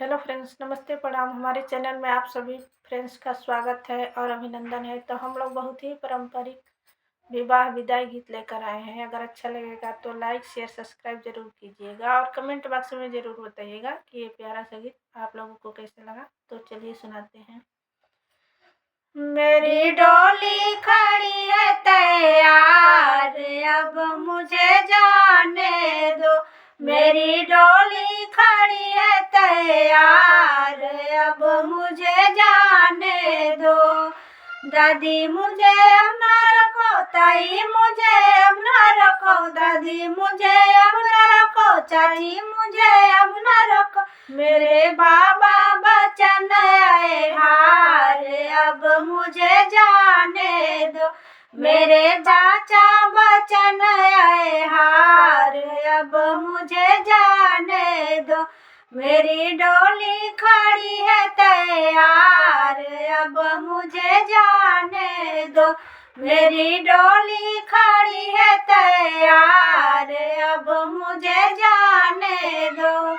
Hello friends, नमस्ते प्रणाम। हमारे चैनल में आप सभी फ्रेंड्स का स्वागत है और अभिनंदन है। तो हम लोग बहुत ही पारंपरिक विवाह विदाई गीत लेकर आए हैं। अगर अच्छा लगेगा तो लाइक शेयर सब्सक्राइब जरूर कीजिएगा और कमेंट बॉक्स में ज़रूर बताइएगा कि ये प्यारा सा गीत आप लोगों को कैसे लगा। तो चलिए सुनाते हैं। मेरी डोली खड़ी है तैयार, अब मुझे जाने दो। मेरी डोली खड़ी है तैयार, अब मुझे जाने दो। दादी मुझे अब न रखो, ताई मुझे अब न रखो, दादी मुझे अब न रखो, चाची मुझे अब न रखो। मेरे बाबा बचन आए हार, अब मुझे जाने दो। मेरे चाचा बचन आए हार, अब मुझे जाने दो। मेरी डोली खड़ी है तैयार, अब मुझे जाने दो। मेरी डोली खड़ी है तैयार, अब मुझे जाने दो।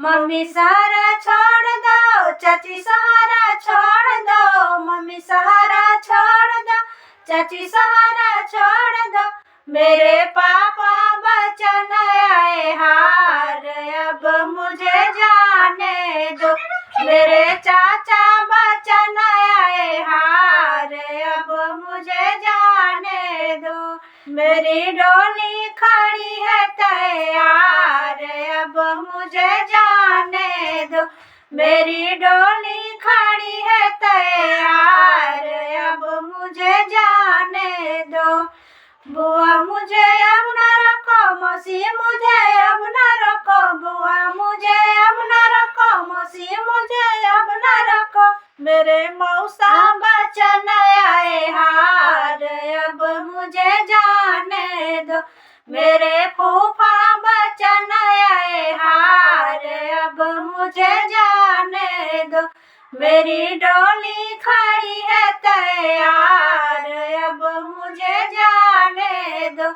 मम्मी सहारा छोड़ दो, चाची सहारा छोड़ दो। मम्मी सहारा छोड़ दो, चाची सहारा छोड़ दो। मेरे पापा बचन आए हार, अब मुझे जाने दो। मेरे चाचा बचन आए हार, अब मुझे जाने दो। मेरी डोली खड़ी है तैयार, अब मुझे जाने दो। मेरी डोली खड़ी है तैयार, अब मुझे जाने दो। बुआ मुझे अब न रखो, मौसी मुझे अब न रखो। बुआ मुझे अब न रखो, मौसी मुझे अब न रखो। मेरे मौसा बचन आए हार, अब मुझे जाने दो। मेरे फूफा बचन आए हार, अब मुझे जाने दो। मेरी डोली खड़ी है तैयार, अब मुझे जाने दो।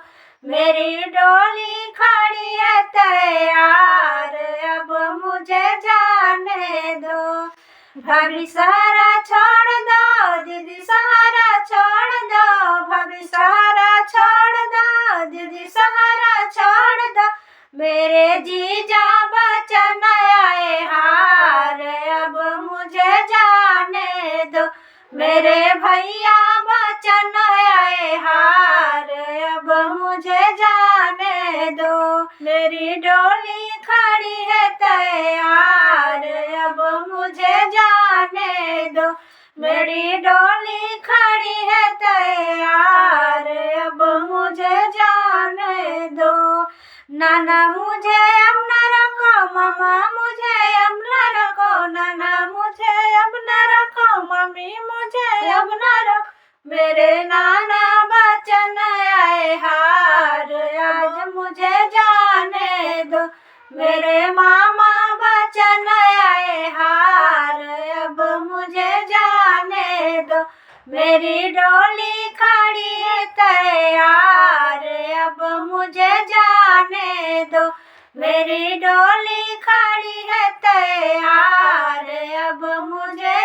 मेरी डोली खड़ी है तैयार, अब मुझे जाने दो। भाभी सहारा छोड़ दो, दीदी सहारा छोड़ दो। भाभी सहारा छोड़ दो, दीदी सहारा छोड़ दो। मेरे जीजा बचन आए हार, अब मुझे जाने दो। मेरे भैया बचन आए हार, अब मुझे जाने दो। मेरी डोली खड़ी है तैयार, अब मुझे जाने दो। मेरी डोली खड़ी है तैयार, अब मुझे जाने दो। नाना मुझे अब न रखो, मामा मुझे अब न रखो। नाना मुझे अब न रखो, मम्मी मुझे अब न रखो। मेरे नाना बचन आए हार, आज मुझे जाने दो। मेरे मामा बचन आए हार, अब मुझे जाने दो। मेरी डोली खड़ी है तैयार, अब मुझे जाने दो। मेरी डोली खड़ी है तैयार, अब मुझे